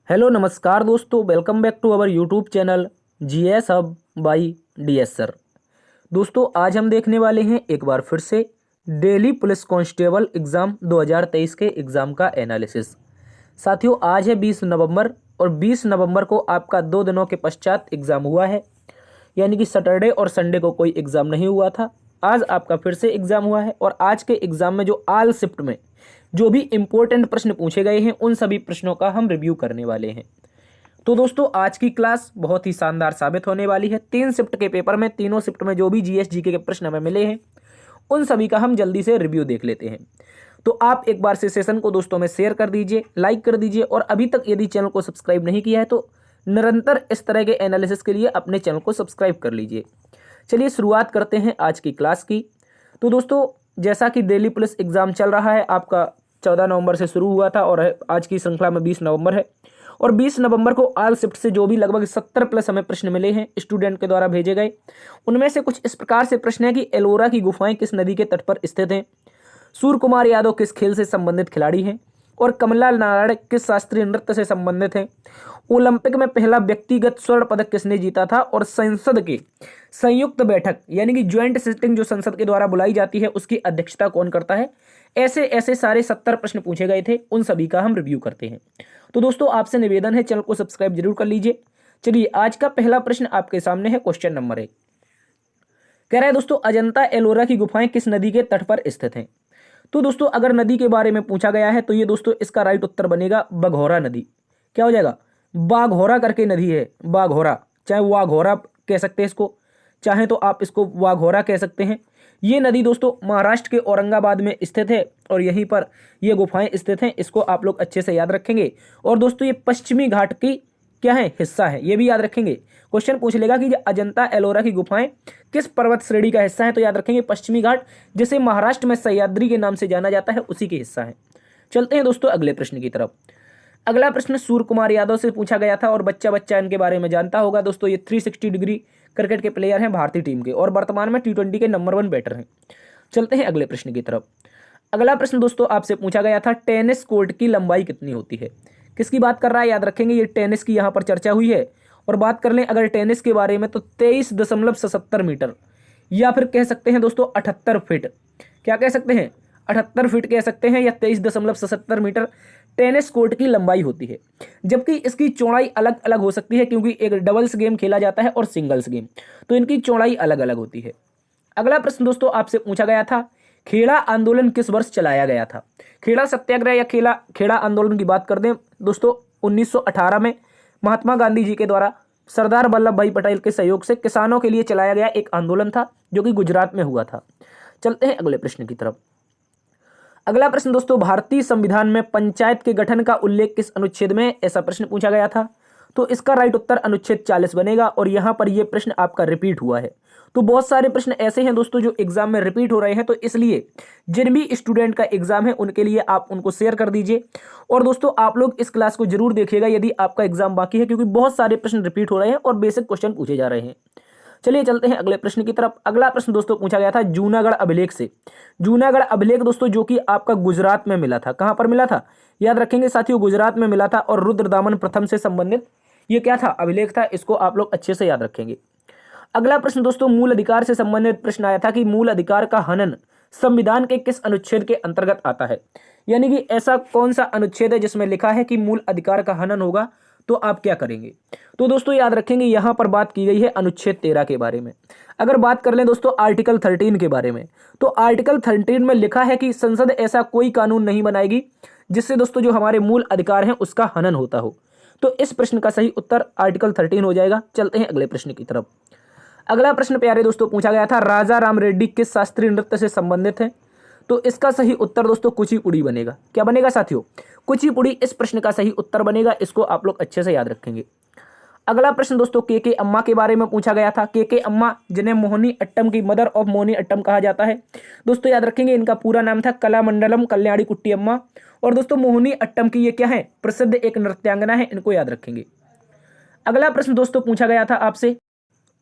Hello नमस्कार दोस्तों, welcome back to our YouTube channel GS hub by DS sir. दोस्तों आज हम देखने वाले हैं एक बार फिर से दिल्ली पुलिस कांस्टेबल एग्ज़ाम 2023 के एग्ज़ाम का एनालिसिस। साथियों आज है 20 नवंबर और 20 नवंबर को आपका 2 दिनों के पश्चात एग्ज़ाम हुआ है, यानी कि सैटरडे और संडे को कोई एग्ज़ाम नहीं हुआ था। आज आपका फिर से एग्ज़ाम हुआ है और आज के एग्ज़ाम में जो आल शिफ्ट में जो भी इम्पोर्टेंट प्रश्न पूछे गए हैं उन सभी प्रश्नों का हम रिव्यू करने वाले हैं। तो दोस्तों आज की क्लास बहुत ही शानदार साबित होने वाली है। 3 शिफ्ट के पेपर में, तीनों शिफ्ट में जो भी जीएस जीके के प्रश्न हमें मिले हैं उन सभी का हम जल्दी से रिव्यू देख लेते हैं। तो आप एक बार से सेशन को दोस्तों में शेयर कर दीजिए, लाइक कर दीजिए और अभी तक यदि चैनल को सब्सक्राइब नहीं किया है तो निरंतर इस तरह के एनालिसिस के लिए अपने चैनल को सब्सक्राइब कर लीजिए। चलिए शुरुआत करते हैं आज की क्लास की। तो दोस्तों जैसा कि दिल्ली पुलिस एग्ज़ाम चल रहा है, आपका 14 नवंबर से शुरू हुआ था और आज की श्रृंखला में 20 नवंबर है और 20 नवंबर को आल शिफ्ट से जो भी लगभग 70 प्लस हमें प्रश्न मिले हैं स्टूडेंट के द्वारा भेजे गए, उनमें से कुछ इस प्रकार से प्रश्न है कि एलोरा की गुफाएं किस नदी के तट पर स्थित हैं, सूर्य कुमार यादव किस खेल से संबंधित खिलाड़ी हैं और कमला नारायण किस शास्त्रीय नृत्य से संबंधित हैं, ओलंपिक में पहला व्यक्तिगत स्वर्ण पदक किसने जीता था और संसद के संयुक्त बैठक यानी कि ज्वाइंट सिटिंग जो संसद के द्वारा बुलाई जाती है उसकी अध्यक्षता कौन करता है। ऐसे ऐसे सारे 70 प्रश्न पूछे गए थे, उन सभी का हम रिव्यू करते हैं। तो दोस्तों आपसे निवेदन है चैनल को सब्सक्राइब जरूर कर लीजिए। चलिए आज का पहला प्रश्न आपके सामने है, क्वेश्चन नंबर 1 कह रहा है दोस्तों अजंता एलोरा की गुफाएं किस नदी के तट पर स्थित हैं। तो दोस्तों अगर नदी के बारे में पूछा गया है तो ये दोस्तों इसका राइट उत्तर बनेगा बघौरा नदी। क्या हो जाएगा, बाघौरा करके नदी है, बाघौरा, चाहे वाघौरा कह सकते हैं इसको, चाहे तो आप इसको वाघौरा कह सकते हैं। ये नदी दोस्तों महाराष्ट्र के औरंगाबाद में स्थित है और यहीं पर ये गुफाएं स्थित हैं, इसको आप लोग अच्छे से याद रखेंगे। और दोस्तों ये पश्चिमी घाट की क्या है, हिस्सा है, ये भी याद रखेंगे। क्वेश्चन पूछ लेगा कि अजंता एलोरा की गुफाएं किस पर्वत श्रेणी का हिस्सा है, तो याद रखेंगे पश्चिमी घाट, जिसे महाराष्ट्र में सह्याद्री के नाम से जाना जाता है, उसी के हिस्सा है। चलते हैं दोस्तों अगले प्रश्न की तरफ। अगला प्रश्न सूर्य कुमार यादव से पूछा गया था और बच्चा बच्चा इनके बारे में जानता होगा। दोस्तों ये 360 डिग्री क्रिकेट के प्लेयर हैं भारतीय टीम के और वर्तमान में T20 के नंबर 1 बैटर हैं। चलते हैं अगले प्रश्न की तरफ। अगला प्रश्न दोस्तों आपसे पूछा गया था टेनिस कोर्ट की लंबाई कितनी होती है। किसकी बात कर रहा है, याद रखेंगे ये टेनिस की यहाँ पर चर्चा हुई है। और बात कर लें अगर टेनिस के बारे में तो 23.77 मीटर या फिर कह सकते हैं दोस्तों 78 फीट। क्या कह सकते हैं, 78 फीट कह सकते हैं या 23.77 मीटर टेनिस कोर्ट की लंबाई होती है। जबकि इसकी चौड़ाई अलग अलग हो सकती है क्योंकि एक डबल्स गेम खेला जाता है और सिंगल्स गेम, तो इनकी चौड़ाई अलग अलग होती है। अगला प्रश्न दोस्तों आपसे पूछा गया था खेड़ा आंदोलन किस वर्ष चलाया गया था। खेड़ा सत्याग्रह या खेड़ा आंदोलन की बात कर दें दोस्तों 1918 में महात्मा गांधी जी के द्वारा सरदार वल्लभ भाई पटेल के सहयोग से किसानों के लिए चलाया गया एक आंदोलन था जो कि गुजरात में हुआ था। चलते हैं अगले प्रश्न की तरफ। अगला प्रश्न दोस्तों भारतीय संविधान में पंचायत के गठन का उल्लेख किस अनुच्छेद में है, ऐसा प्रश्न पूछा गया था। तो इसका राइट उत्तर अनुच्छेद 40 बनेगा और यहां पर यह प्रश्न आपका रिपीट हुआ है। तो बहुत सारे प्रश्न ऐसे हैं दोस्तों जो एग्जाम में रिपीट हो रहे हैं, तो इसलिए जिन भी स्टूडेंट का एग्जाम है उनके लिए आप उनको शेयर कर दीजिए। और दोस्तों आप लोग इस क्लास को जरूर देखिएगा यदि आपका एग्जाम बाकी है, क्योंकि बहुत सारे प्रश्न रिपीट हो रहे हैं और बेसिक क्वेश्चन पूछे जा रहे हैं। चलिए चलते हैं अगले प्रश्न की तरफ। अगला प्रश्न दोस्तों पूछा गया था जूनागढ़ अभिलेख से। जूनागढ़ अभिलेख दोस्तों जो कि आपका गुजरात में मिला था, कहां पर मिला था, याद रखेंगे साथियों गुजरात में मिला था और रुद्रदामन प्रथम से संबंधित ये क्या था, अभिलेख था, इसको आप लोग अच्छे से याद रखेंगे। अगला प्रश्न दोस्तों मूल अधिकार से संबंधित प्रश्न आया था कि मूल अधिकार का हनन संविधान के किस अनुच्छेद के अंतर्गत आता है, यानी कि ऐसा कौन सा अनुच्छेद है जिसमें लिखा है कि मूल अधिकार का हनन होगा, तो आप क्या करेंगे। तो दोस्तों याद रखेंगे यहां पर बात की गई है अनुच्छेद 13 के बारे में। अगर बात कर लें दोस्तों आर्टिकल 13 के बारे में, तो आर्टिकल 13 में लिखा है कि संसद ऐसा कोई कानून नहीं बनाएगी जिससे दोस्तों जो हमारे मूल अधिकार हैं उसका हनन होता हो। तो इस प्रश्न का सही उत्तर आर्टिकल 13 हो जाएगा। चलते हैं अगले प्रश्न की तरफ। अगला प्रश्न प्यारे दोस्तों पूछा गया था राजा राम रेड्डी किस शास्त्रीय नृत्य से संबंधित है। तो इसका सही उत्तर दोस्तों कुचिपुड़ी बनेगा। क्या बनेगा साथियों, कुचिपुड़ी इस प्रश्न का सही उत्तर बनेगा, इसको आप लोग अच्छे से याद रखेंगे। अगला प्रश्न दोस्तों के अम्मा के बारे में पूछा गया था। के अम्मा जिन्हें मोहिनी अट्टम की मदर ऑफ मोहिनी अट्टम कहा जाता है, दोस्तों याद रखेंगे इनका पूरा नाम था कलामंडलम कल्याणी कुट्टी अम्मा। और दोस्तों मोहिनी अट्टम की ये क्या है, प्रसिद्ध एक नृत्यांगना है, इनको याद रखेंगे। अगला प्रश्न दोस्तों पूछा गया था आपसे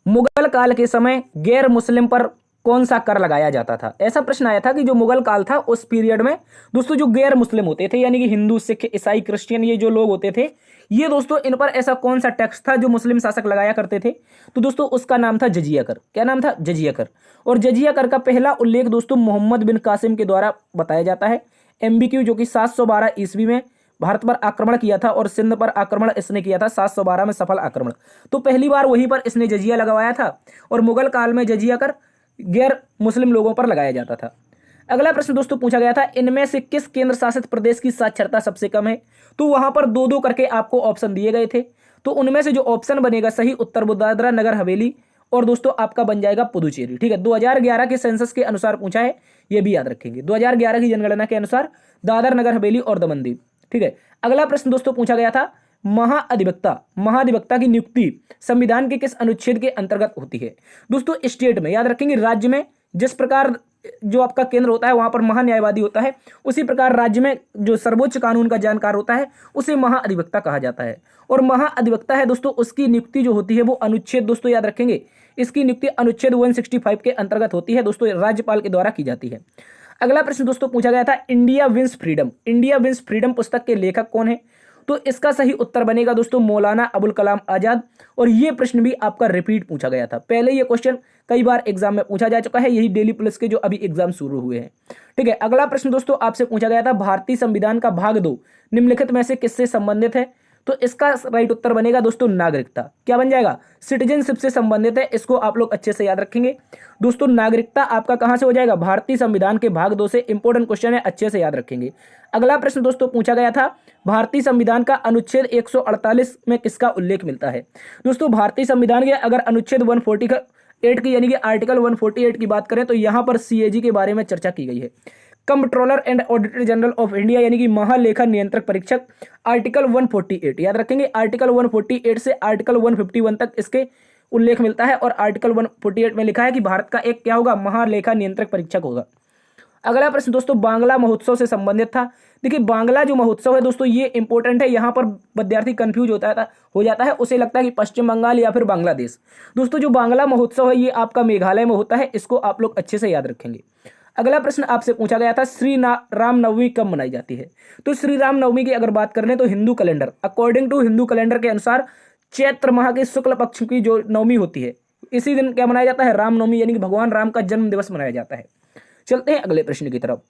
मुगल काल के समय गैर मुस्लिम पर कौन सा कर लगाया जाता था? ऐसा प्रश्न आया था कि जो मुगल काल था उस पीरियड में दोस्तों जो गैर मुस्लिम होते थे यानी कि हिंदू, सिख, ईसाई, क्रिश्चियन, ये जो लोग होते थे, ये दोस्तों इन पर ऐसा कौन सा टैक्स था जो मुस्लिम शासक लगाया करते थे? तो दोस्तों उसका नाम था जजिया कर। क्या नाम था? जजिया कर। और जजिया कर का पहला उल्लेख दोस्तों मोहम्मद बिन कासिम के द्वारा बताया जाता है। एमबीक्यू जो कि 712 ईस्वी में भारत पर आक्रमण किया था और सिंध पर आक्रमण इसने किया था 712 में सफल आक्रमण। तो पहली बार वहीं पर इसने जजिया लगवाया था और मुगल काल में जजिया कर गैर मुस्लिम लोगों पर लगाया जाता था। अगला प्रश्न दोस्तों पूछा गया था, इनमें से किस केंद्र शासित प्रदेश की साक्षरता सबसे कम है? तो वहां पर दो दो करके आपको ऑप्शन दिए गए थे, तो उनमें से जो ऑप्शन बनेगा सही उत्तर वो दादरा नगर हवेली और दोस्तों आपका बन जाएगा पुदुचेरी। ठीक है, 2011 के सेंसस के अनुसार पूछा है, ये भी याद रखेंगे। 2011 की जनगणना के अनुसार दादर नगर हवेली और दमन दीव। ठीक है, अगला प्रश्न दोस्तों पूछा गया था, महाधिवक्ता की नियुक्ति संविधान के किस अनुच्छेद के अंतर्गत होती है? दोस्तों स्टेट में, याद रखेंगे, राज्य में जिस प्रकार जो आपका केंद्र होता है वहां पर महान्यायवादी होता है, उसी प्रकार राज्य में जो सर्वोच्च कानून का जानकार होता है उसे महाअधिवक्ता कहा जाता है। और महाअधिवक्ता है दोस्तों, उसकी नियुक्ति जो होती है वो अनुच्छेद, दोस्तों याद रखेंगे, इसकी नियुक्ति अनुच्छेद 165 के अंतर्गत होती है दोस्तों, राज्यपाल के द्वारा की जाती है। अगला प्रश्न दोस्तों पूछा गया था, इंडिया विंस फ्रीडम पुस्तक के लेखक कौन है? तो इसका सही उत्तर बनेगा दोस्तों मौलाना अबुल कलाम आजाद। और ये प्रश्न भी आपका रिपीट पूछा गया था, पहले ये क्वेश्चन कई बार एग्जाम में पूछा जा चुका है, यही डेली पुलिस के जो अभी एग्जाम शुरू हुए हैं। ठीक है, अगला प्रश्न दोस्तों आपसे पूछा गया था, भारतीय संविधान का भाग 2 निम्नलिखित में से किससे संबंधित है? तो इसका राइट उत्तर बनेगा दोस्तों नागरिकता। क्या बन जाएगा? सिटीजनशिप से संबंधित है, इसको आप लोग अच्छे से याद रखेंगे दोस्तों। नागरिकता आपका कहां से हो जाएगा? भारतीय संविधान के भाग 2 से। इंपॉर्टेंट क्वेश्चन है, अच्छे से याद रखेंगे। अगला प्रश्न दोस्तों पूछा गया था, भारतीय संविधान का अनुच्छेद 148 में किसका उल्लेख मिलता है? दोस्तों भारतीय संविधान के अगर अनुच्छेद 148 की यानी कि आर्टिकल 148 की बात करें तो यहां पर सीएजी के बारे में चर्चा की गई है। Comptroller and auditor general of India यानी कि महालेखा नियंत्रक परीक्षक, आर्टिकल 148 याद रखेंगे, आर्टिकल 148 से आर्टिकल 151 तक इसके उल्लेख मिलता है और आर्टिकल 148 में लिखा है कि भारत का एक क्या होगा? महालेखा नियंत्रक परीक्षक होगा। अगला प्रश्न दोस्तों बांग्ला महोत्सव से संबंधित था। देखिए बांग्ला जो महोत्सव है दोस्तों ये इंपॉर्टेंट है, यहाँ पर विद्यार्थी कंफ्यूज हो जाता है, उसे लगता है कि पश्चिम बंगाल या फिर बांग्लादेश। दोस्तों जो बांग्ला महोत्सव है ये आपका मेघालय में होता है, इसको आप लोग अच्छे से याद रखेंगे। अगला प्रश्न आपसे पूछा गया था, रामनवमी कब मनाई जाती है? तो श्री रामनवमी की अगर बात करें तो Hindu calendar, according to Hindu calendar के अनुसार चैत्र माह के शुक्ल पक्ष की जो नवमी होती है इसी दिन क्या मनाया जाता है? रामनवमी, यानी कि भगवान राम का जन्म दिवस मनाया जाता है। चलते हैं अगले प्रश्न की तरफ।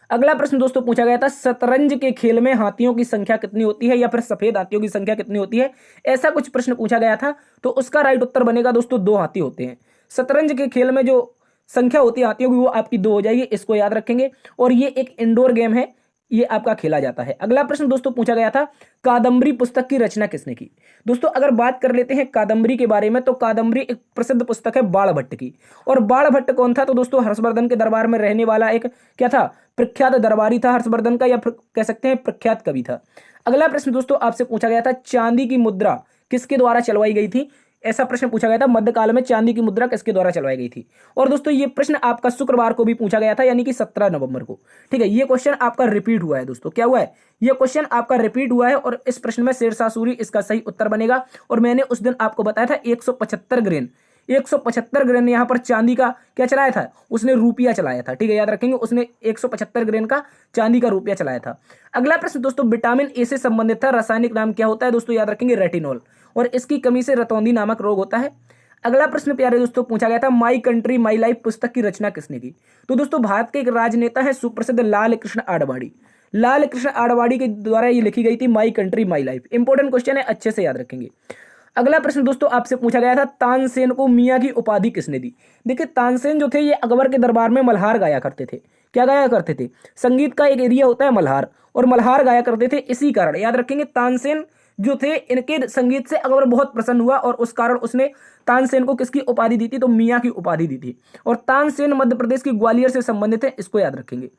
अगला प्रश्न दोस्तों पूछा गया था, शतरंज के खेल में हाथियों की संख्या कितनी होती है या फिर सफेद हाथियों की संख्या कितनी होती है? ऐसा कुछ प्रश्न पूछा गया था, तो उसका राइट उत्तर बनेगा दोस्तों 2 हाथी होते हैं। शतरंज के खेल में जो संख्या होती है हाथियों की वो आपकी 2 हो जाएगी, इसको याद रखेंगे। और ये एक इंडोर गेम है, ये आपका खेला जाता है। अगला प्रश्न दोस्तों पूछा गया था, कादम्बरी पुस्तक की रचना किसने की? दोस्तों अगर बात कर लेते हैं कादम्बरी के बारे में तो कादम्बरी एक प्रसिद्ध पुस्तक है बाणभट्ट की। और बाणभट्ट कौन था? तो दोस्तों हर्षवर्धन के दरबार में रहने वाला एक क्या था? प्रख्यात दरबारी था हर्षवर्धन का, या कह सकते हैं प्रख्यात कवि था। अगला प्रश्न दोस्तों आपसे पूछा गया था, चांदी की मुद्रा किसके द्वारा चलवाई गई थी? ऐसा प्रश्न पूछा गया था, मध्यकाल में चांदी की मुद्रा किसके द्वारा चलवाई गई थी? और दोस्तों ये प्रश्न आपका शुक्रवार को भी पूछा गया था, यानी कि 17 नवंबर को। ठीक है, ये क्वेश्चन आपका रिपीट हुआ है दोस्तों। क्या हुआ है? ये क्वेश्चन आपका रिपीट हुआ है और इस प्रश्न में शेरशाह सूरी इसका सही उत्तर बनेगा। और मैंने उस दिन आपको बताया था 175 ग्रेन यहाँ पर चांदी का क्या चलाया था? उसने रुपया चलाया था। ठीक है, याद रखेंगे, उसने 175 ग्रेन का चांदी का रुपया चलाया था। अगला प्रश्न दोस्तों विटामिन ए से संबंधित था, रासायनिक नाम क्या होता है? दोस्तों याद रखेंगे रेटिनॉल, और इसकी कमी से रतौंधी नामक रोग होता है। अगला प्रश्न प्यारे दोस्तों पूछा गया था, माई कंट्री माई लाइफ पुस्तक की रचना किसने की? तो दोस्तों भारत के एक राजनेता है सुप्रसिद्ध लाल कृष्ण आडवाणी। लाल कृष्ण आडवाणी के द्वारा ये लिखी गई थी my country my life. Important question है, अच्छे से याद रखेंगे। अगला प्रश्न दोस्तों आपसे पूछा गया था, तानसेन को मियाँ की उपाधि किसने दी? देखिए तानसेन जो थे ये अकबर के दरबार में मल्हार गाया करते थे। क्या गाया करते थे? संगीत का एक एरिया होता है मल्हार, और मल्हार गाया करते थे। इसी कारण याद रखेंगे तानसेन जो थे इनके संगीत से अकबर बहुत प्रसन्न हुआ और उस कारण उसने तानसेन को किसकी उपाधि दी थी? तो मियाँ की उपाधि दी थी। और तानसेन मध्य प्रदेश की ग्वालियर से संबंधित है, इसको याद रखेंगे।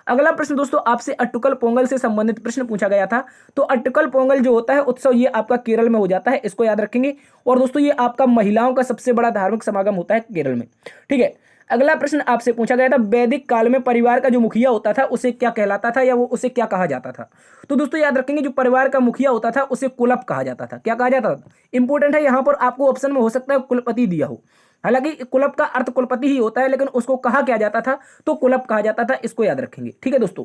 अगला प्रश्न दोस्तों आपसे अट्टुकल पोंगल से संबंधित प्रश्न पूछा गया था। तो अट्टुकल पोंगल जो होता है उत्सव ये आपका केरल में हो जाता है, इसको याद रखेंगे। और दोस्तों ये आपका महिलाओं का सबसे बड़ा धार्मिक समागम होता है केरल में। ठीक है, अगला प्रश्न आपसे पूछा गया था, वैदिक काल में परिवार का जो मुखिया होता था उसे क्या कहलाता था, या वो उसे क्या कहा जाता था? तो दोस्तों याद रखेंगे, जो परिवार का मुखिया होता था उसे कुलप कहा जाता था। क्या कहा जाता था? इंपॉर्टेंट है, यहाँ पर आपको ऑप्शन में हो सकता है कुलपति दिया हो। हालांकि कुलप का अर्थ कुलपति ही होता है, लेकिन उसको कहा क्या जाता था, तो कुलप कहा जाता था। इसको याद रखेंगे, ठीक है दोस्तों।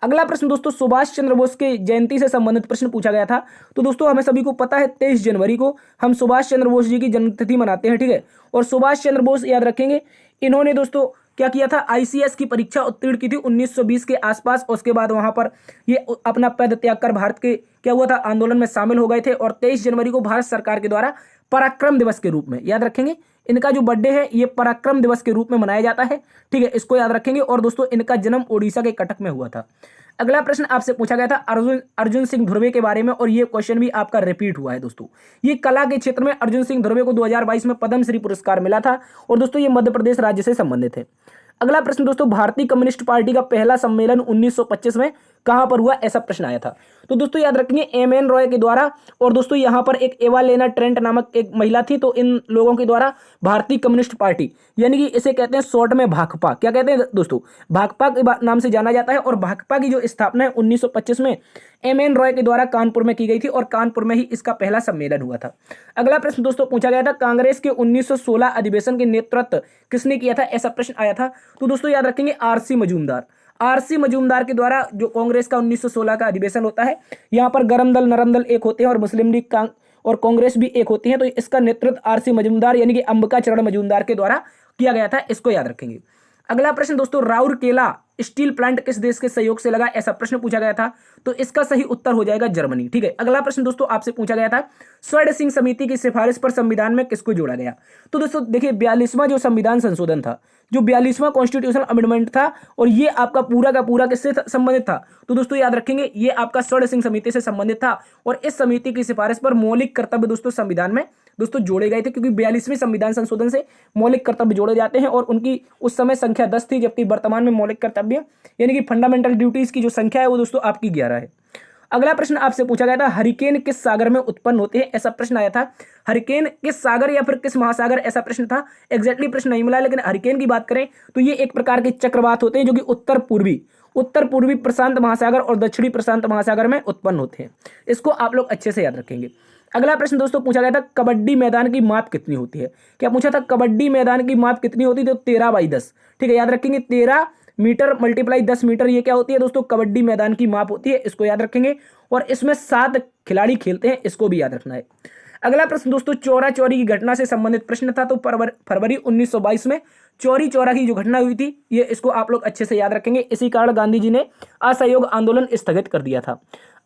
अगला प्रश्न दोस्तों, सुभाष चंद्र बोस के जयंती से संबंधित प्रश्न पूछा गया था। तो दोस्तों हमें सभी को पता है 23 जनवरी को हम सुभाष चंद्र बोस जी की जन्मतिथि मनाते हैं, ठीक है। और सुभाष चंद्र बोस याद रखेंगे, इन्होंने दोस्तों क्या किया था, आईसीएस की परीक्षा उत्तीर्ण की थी 1920 के आसपास। उसके बाद वहां पर ये अपना पद त्याग कर भारत के क्या हुआ था, आंदोलन में शामिल हो गए थे। और 23 जनवरी को भारत सरकार के द्वारा पराक्रम दिवस के रूप में, याद रखेंगे, इनका जो बर्थडे है ये पराक्रम दिवस के रूप में मनाया जाता है, ठीक है, इसको याद रखेंगे। और दोस्तों इनका जन्म ओडिशा के कटक में हुआ था। अगला प्रश्न आपसे पूछा गया था अर्जुन सिंह धुर्वे के बारे में, और ये क्वेश्चन भी आपका रिपीट हुआ है दोस्तों। ये कला के क्षेत्र में अर्जुन सिंह धुर्वे को 2022 में पद्मश्री पुरस्कार मिला था, और दोस्तों ये मध्य प्रदेश राज्य से संबंधित है। अगला प्रश्न दोस्तों, भारतीय कम्युनिस्ट पार्टी का पहला सम्मेलन 1925 में कहां पर हुआ, ऐसा प्रश्न आया था। तो दोस्तों याद रखेंगे एमएन रॉय के द्वारा, और दोस्तों यहां पर एक एवालेना ट्रेंट नामक एक महिला थी, तो इन लोगों के द्वारा भारतीय कम्युनिस्ट पार्टी, यानी कि इसे कहते हैं शॉर्ट में भाकपा, क्या कहते हैं दोस्तों, भाकपा के नाम से जाना जाता है। और भाकपा की जो स्थापना है 1925 में एमएन रॉय के द्वारा कानपुर में की गई थी, और कानपुर में ही इसका पहला सम्मेलन हुआ था। अगला प्रश्न दोस्तों पूछा गया था, कांग्रेस के 1916 अधिवेशन के नेतृत्व किसने किया था, ऐसा प्रश्न आया था। तो दोस्तों याद रखेंगे आरसी मजूमदार। आरसी मजूमदार के द्वारा जो कांग्रेस का 1916 का अधिवेशन होता है, यहाँ पर गरम दल नरम दल एक होते हैं, और मुस्लिम लीग और कांग्रेस भी एक होती है। तो इसका नेतृत्व आरसी मजूमदार यानी कि अंबिका चरण मजूमदार के द्वारा किया गया था, इसको याद रखेंगे। अगला प्रश्न दोस्तों, राउरकेला स्टील प्लांट किस देश के सहयोग से लगा, ऐसा प्रश्न पूछा गया था। तो इसका सही उत्तर हो जाएगा जर्मनी, ठीक है। अगला प्रश्न दोस्तों आपसे पूछा गया था, स्वर्ण सिंह समिति की सिफारिश पर संविधान में किसको जोड़ा गया। तो दोस्तों देखिए 42वां जो संविधान संशोधन था, जो 42वां कॉन्स्टिट्यूशनल अमेंडमेंट था, और ये आपका पूरा का पूरा किससे संबंधित था, तो दोस्तों याद रखेंगे ये आपका स्वर्ण सिंह समिति से संबंधित था। और इस समिति की सिफारिश पर मौलिक कर्तव्य दोस्तों संविधान में दोस्तों जोड़े गए थे, क्योंकि 42वें संविधान संशोधन से मौलिक कर्तव्य जोड़े जाते हैं, और उनकी उस समय संख्या 10 थी, जबकि वर्तमान में मौलिक कर्तव्य यानी कि फंडामेंटल ड्यूटीज की जो संख्या है वो दोस्तों आपकी 11 है। अगला प्रश्न आपसे पूछा गया था, हरिकेन किस सागर में उत्पन्न होते हैं, ऐसा प्रश्न आया था। हरिकेन किस सागर या फिर किस महासागर, ऐसा प्रश्न था। एग्जैक्टली प्रश्न नहीं मिला, लेकिन हरिकेन की बात करें तो ये एक प्रकार के चक्रवात होते हैं जो कि उत्तर पूर्वी प्रशांत महासागर और दक्षिणी प्रशांत महासागर में उत्पन्न होते हैं। इसको आप लोग अच्छे से याद रखेंगे। अगला प्रश्न दोस्तों पूछा गया था, कबड्डी मैदान की माप कितनी होती है। क्या पूछा था, कबड्डी मैदान की माप कितनी होती है, तो 13/10, ठीक है, याद रखेंगे 13 मीटर × 10 मीटर, ये क्या होती है दोस्तों, कबड्डी मैदान की माप होती है, इसको याद रखेंगे। और इसमें 7 खिलाड़ी खेलते हैं, इसको भी याद रखना है। अगला प्रश्न दोस्तों, चौरा चौरी की घटना से संबंधित प्रश्न था। तो फरवरी 1922 में चौरी चौरा की जो घटना हुई थी, ये इसको आप लोग अच्छे से याद रखेंगे। इसी कारण गांधी जी ने असहयोग आंदोलन स्थगित कर दिया था।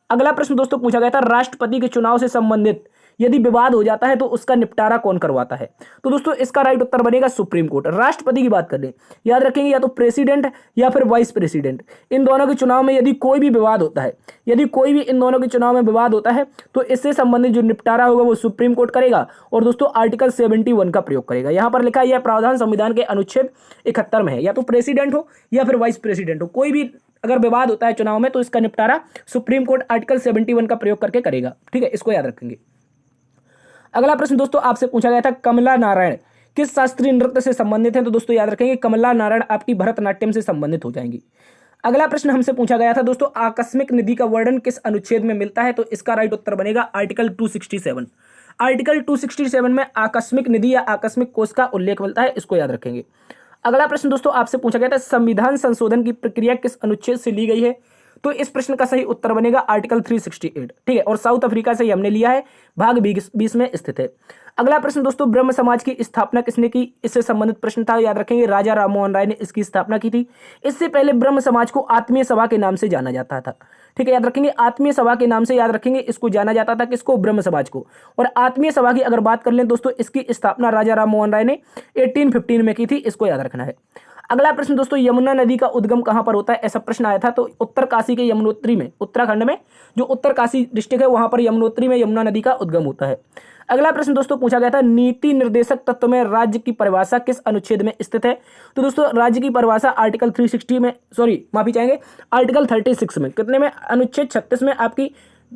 अगला प्रश्न दोस्तों पूछा गया था, राष्ट्रपति के चुनाव से संबंधित यदि विवाद हो जाता है तो उसका निपटारा कौन करवाता है। तो दोस्तों इसका राइट उत्तर बनेगा सुप्रीम कोर्ट। राष्ट्रपति की बात करें, याद रखेंगे या तो प्रेसिडेंट या फिर वाइस प्रेसिडेंट, इन दोनों के चुनाव में यदि कोई भी विवाद होता है, यदि कोई भी इन दोनों के चुनाव में विवाद होता है, तो इससे संबंधित जो निपटारा होगा वो सुप्रीम कोर्ट करेगा। और दोस्तों आर्टिकल 71 का प्रयोग करेगा। यहाँ पर लिखा है, यह प्रावधान संविधान के अनुच्छेद 71 में है, या तो प्रेसिडेंट हो या फिर वाइस प्रेसिडेंट हो, कोई भी अगर विवाद होता है चुनाव में तो इसका निपटारा सुप्रीम कोर्ट आर्टिकल 71 का प्रयोग करके करेगा, ठीक है, इसको याद रखेंगे। अगला प्रश्न दोस्तों आपसे पूछा गया था, कमला नारायण किस शास्त्रीय नृत्य से संबंधित है। तो दोस्तों याद रखेंगे कमला नारायण आपकी भरतनाट्यम से संबंधित हो जाएंगी। अगला प्रश्न हमसे पूछा गया था दोस्तों, आकस्मिक निधि का वर्णन किस अनुच्छेद में मिलता है। तो इसका राइट उत्तर बनेगा आर्टिकल 267। आर्टिकल 267 में आकस्मिक निधि या आकस्मिक कोष का उल्लेख मिलता है, इसको याद रखेंगे। अगला प्रश्न दोस्तों आपसे पूछा गया था, संविधान संशोधन की प्रक्रिया किस अनुच्छेद से ली गई है। तो इस प्रश्न का सही उत्तर बनेगा आर्टिकल 368, ठीक है, और साउथ अफ्रीका से हमने लिया है, भाग 20 में स्थित है। अगला प्रश्न दोस्तों, ब्रह्म समाज की स्थापना किसने की, इससे संबंधित प्रश्न था, याद रखेंगे राजा राममोहन राय ने इसकी स्थापना की थी। इससे पहले ब्रह्म समाज को आत्मीय सभा के नाम से जाना जाता था, ठीक है, याद रखेंगे आत्मीय सभा के नाम से, याद रखेंगे इसको जाना जाता था, किसको, ब्रह्म समाज को। और आत्मीय सभा की अगर बात कर लें दोस्तों, इसकी स्थापना राजा राममोहन राय ने 1815 में की थी, इसको याद रखना है। अगला प्रश्न दोस्तों, यमुना नदी का उद्गम कहां पर होता है, ऐसा प्रश्न आया था। तो उत्तर काशी के यमुनोत्री में, उत्तराखंड में जो उत्तर काशी डिस्ट्रिक्ट है वहां पर यमुनोत्री में यमुना नदी का उद्गम होता है। अगला प्रश्न दोस्तों पूछा गया था, नीति निर्देशक तत्व में राज्य की परिभाषा किस अनुच्छेद में स्थित है। तो दोस्तों राज्य की परिभाषा आर्टिकल 360 में, माफी चाहेंगे, आर्टिकल 36 में, कितने में, अनुच्छेद 36 में आपकी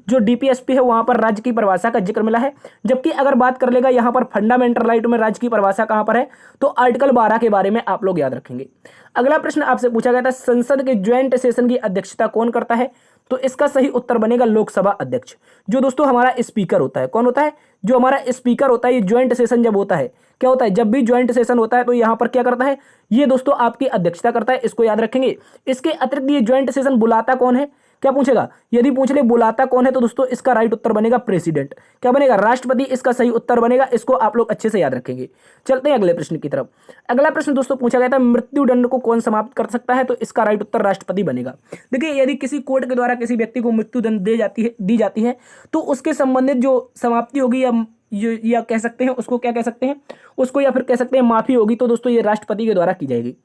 जो डीपीएसपी है वहां पर राज्य की परिभाषा का जिक्र मिला है। जबकि अगर बात कर लेगा यहाँ पर फंडामेंटल राइट में राज्य की परिभाषा कहां पर है, तो आर्टिकल 12 के बारे में आप लोग याद रखेंगे। अगला प्रश्न आपसे पूछा गया था, संसद के ज्वाइंट सेशन की अध्यक्षता कौन करता है। तो इसका सही उत्तर बनेगा लोकसभा अध्यक्ष। जो दोस्तों हमारा स्पीकर होता है, कौन होता है? जो हमारा स्पीकर होता है। ये ज्वाइंट सेशन जब होता है, क्या होता है? जब भी ज्वाइंट सेशन होता है तो यहां पर क्या करता है? ये दोस्तों आपकी अध्यक्षता करता है, इसको याद रखेंगे। इसके अतिरिक्त ये ज्वाइंट सेशन बुलाता कौन है? क्या पूछेगा? यदि पूछ ले बुलाता कौन है तो दोस्तों इसका राइट उत्तर बनेगा प्रेसिडेंट। क्या बनेगा? राष्ट्रपति इसका सही उत्तर बनेगा। इसको आप लोग अच्छे से याद रखेंगे। चलते हैं अगले प्रश्न की तरफ। अगला प्रश्न दोस्तों पूछा गया था, मृत्युदंड को कौन समाप्त कर सकता है? तो इसका राइट उत्तर राष्ट्रपति बनेगा। देखिए, यदि किसी कोर्ट के द्वारा किसी व्यक्ति को मृत्युदंड दी जाती है तो उसके संबंधित जो समाप्ति होगी या कह सकते हैं उसको, क्या कह सकते हैं उसको, या फिर कह सकते हैं माफी होगी, तो दोस्तों ये राष्ट्रपति के द्वारा की जाएगी।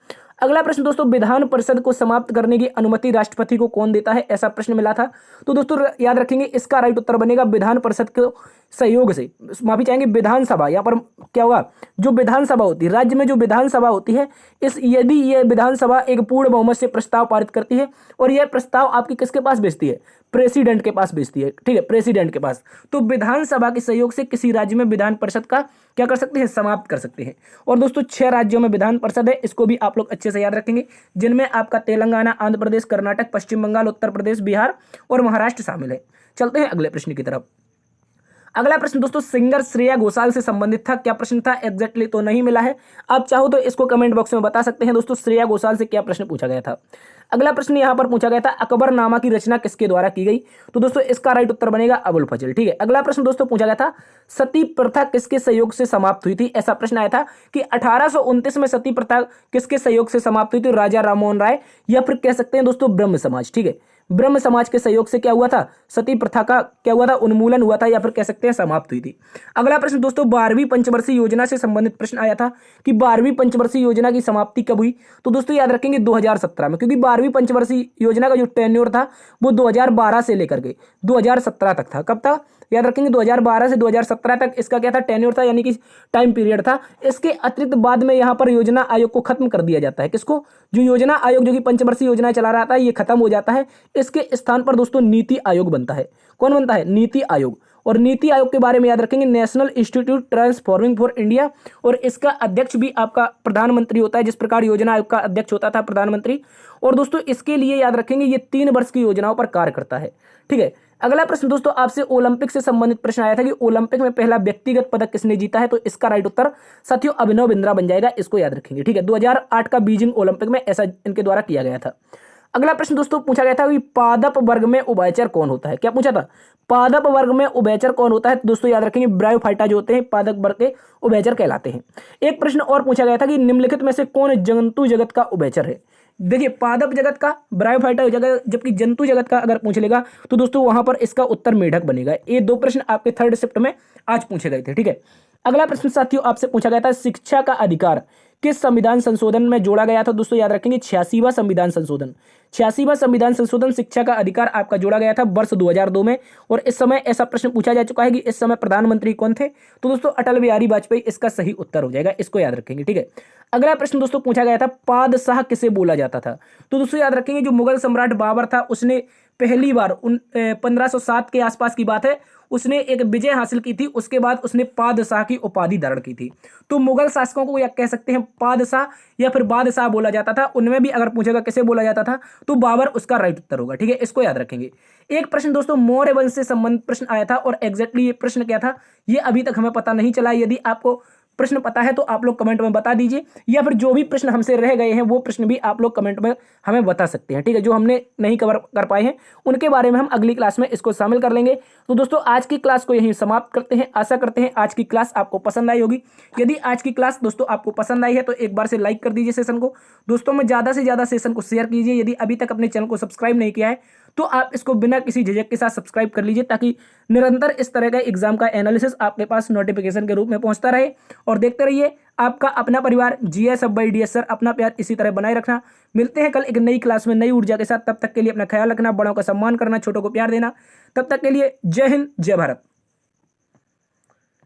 अगला प्रश्न दोस्तों, विधान परिषद को समाप्त करने की अनुमति राष्ट्रपति को कौन देता है? ऐसा प्रश्न मिला था। तो दोस्तों याद रखेंगे, इसका राइट उत्तर बनेगा विधान परिषद के सहयोग से, माफी चाहेंगे विधानसभा। यहाँ पर क्या होगा? जो विधानसभा होती है, राज्य में जो विधानसभा होती है, यदि ये विधानसभा एक पूर्ण बहुमत से प्रस्ताव पारित करती है और यह प्रस्ताव आपकी किसके पास भेजती है? प्रेसिडेंट के पास भेजती है। ठीक है, प्रेसिडेंट के पास। तो विधानसभा के सहयोग से किसी राज्य में विधान परिषद का क्या कर सकते हैं? समाप्त कर सकते हैं। और दोस्तों 6 राज्यों में विधान परिषद है, इसको भी आप लोग अच्छे से याद रखेंगे, जिनमें आपका तेलंगाना, आंध्र प्रदेश, कर्नाटक, पश्चिम बंगाल, उत्तर प्रदेश, बिहार और महाराष्ट्र शामिल है। चलते हैं अगले प्रश्न की तरफ। अगला प्रश्न दोस्तों सिंगर श्रेया घोषाल से संबंधित था। क्या प्रश्न था? एग्जैक्टली तो नहीं मिला है। आप चाहो तो इसको कमेंट बॉक्स में बता सकते हैं दोस्तों, श्रेया घोषाल से क्या प्रश्न पूछा गया था। अगला प्रश्न यहां पर पूछा गया था, अकबरनामा की रचना किसके द्वारा की गई? तो दोस्तों इसका राइट उत्तर बनेगा अबुल फजल। ठीक है, अगला प्रश्न दोस्तों पूछा गया था, सती प्रथा किसके सहयोग से समाप्त हुई थी? ऐसा प्रश्न आया था कि 1829 में सती प्रथा किसके सहयोग से समाप्त हुई थी? राजा राममोहन राय, या फिर कह सकते हैं दोस्तों ब्रह्म समाज। ठीक है, ब्रह्म समाज के सहयोग से क्या हुआ था? सती प्रथा का क्या हुआ था? उन्मूलन हुआ था, या फिर कह सकते हैं समाप्त हुई थी। अगला प्रश्न दोस्तों 12वीं पंचवर्षीय योजना से संबंधित प्रश्न आया था कि 12वीं पंचवर्षीय योजना की समाप्ति कब हुई? तो दोस्तों याद रखेंगे 2017 में, क्योंकि 12वीं पंचवर्षीय योजना का जो टेन्योर था वो 2012 से लेकर के 2017 तक था। कब था? याद रखेंगे 2012 से 2017 तक इसका क्या था? टेन्योर था, यानी कि टाइम पीरियड था। इसके अतिरिक्त बाद में यहाँ पर योजना आयोग को खत्म कर दिया जाता है। किसको? जो योजना आयोग जो कि पंचवर्षीय योजना चला रहा था, ये खत्म हो जाता है। इसके स्थान पर दोस्तों नीति आयोग बनता है। कौन बनता है? नीति आयोग। और नीति आयोग के बारे में याद रखेंगे, national institute transforming for India, और इसका अध्यक्ष भी आपका प्रधानमंत्री होता है, जिस प्रकार योजना आयोग का अध्यक्ष होता था प्रधानमंत्री। और दोस्तों इसके लिए याद रखेंगे ये 3 वर्ष की योजनाओं पर कार्य करता है। ठीक है, अगला प्रश्न दोस्तों आपसे ओलंपिक से संबंधित प्रश्न आया था कि ओलंपिक में पहला व्यक्तिगत पदक किसने जीता है? तो इसका राइट उत्तर साथियों अभिनव बिंद्रा बन जाएगा। इसको याद रखेंगे। ठीक है, 2008 का बीजिंग ओलंपिक में ऐसा इनके द्वारा किया गया था। अगला प्रश्न दोस्तों पूछा गया था कि पादप वर्ग में उभयचर कौन होता है? क्या पूछा था? पादप वर्ग में उभयचर कौन होता है? तो दोस्तों याद रखेंगे ब्रायोफाइटा जो होते हैं पादप वर्ग के उभयचर कहलाते हैं। एक प्रश्न और पूछा गया था कि निम्नलिखित में से कौन जंतु जगत का उभयचर है? देखिए, पादप जगत का, ब्रायोफाइटा जगत, जबकि जंतु जगत का अगर पूछ लेगा तो दोस्तों वहां पर इसका उत्तर मेढक बनेगा। ये 2 प्रश्न आपके 3rd शिफ्ट में आज पूछे गए थे। ठीक है, अगला प्रश्न साथियों आपसे पूछा गया था, शिक्षा का अधिकार किस संविधान संशोधन में जोड़ा गया था? दोस्तों याद रखेंगे 86वां संविधान संशोधन। 86वां संविधान संशोधन शिक्षा का अधिकार आपका जोड़ा गया था वर्ष 2002 में। और इस समय ऐसा प्रश्न पूछा जा चुका है कि इस समय प्रधानमंत्री कौन थे? तो दोस्तों अटल बिहारी वाजपेयी इसका सही उत्तर हो जाएगा। इसको याद रखेंगे। ठीक है, अगला प्रश्न दोस्तों पूछा गया था, पादशाह किसे बोला जाता था? तो दोस्तों याद रखेंगे जो मुगल सम्राट बाबर था उसने पहली बार 1507 के आसपास की बात है, उसने एक विजय हासिल की थी। उसके बाद उसने पादशाह की उपाधि धारण की थी। तो मुगल शासकों को या कह सकते हैं पादशाह या फिर बादशाह बोला जाता था। उनमें भी अगर पूछेगा किसे बोला जाता था तो बाबर उसका राइट उत्तर होगा। ठीक है, इसको याद रखेंगे। एक प्रश्न दोस्तों मौर्य वंश से संबंधित प्रश्न आया था और एग्जैक्टली ये प्रश्न क्या था ये अभी तक हमें पता नहीं चला। यदि आपको प्रश्न पता है तो आप लोग कमेंट में बता दीजिए, या फिर जो भी प्रश्न हमसे रह गए हैं वो प्रश्न भी आप लोग कमेंट में हमें बता सकते हैं। ठीक है, जो हमने नहीं कवर कर पाए हैं उनके बारे में हम अगली क्लास में इसको शामिल कर लेंगे। तो दोस्तों आज की क्लास को यहीं समाप्त करते हैं। आशा करते हैं आज की क्लास आपको पसंद आई होगी। यदि आज की क्लास दोस्तों आपको पसंद आई है तो एक बार से लाइक कर दीजिए सेशन को, दोस्तों में ज़्यादा से ज़्यादा सेशन को शेयर कीजिए। यदि अभी तक अपने चैनल को सब्सक्राइब नहीं किया है तो आप इसको बिना किसी झिझक के साथ सब्सक्राइब कर लीजिए, ताकि निरंतर इस तरह का एग्जाम का एनालिसिस आपके पास नोटिफिकेशन के रूप में पहुंचता रहे। और देखते रहिए आपका अपना परिवार जीएस अब बाय डीएस सर। अपना प्यार इसी तरह बनाए रखना। मिलते हैं कल एक नई क्लास में नई ऊर्जा के साथ। तब तक के लिए अपना ख्याल रखना, बड़ों का सम्मान करना, छोटों को प्यार देना। तब तक के लिए जय हिंद, जय भारत।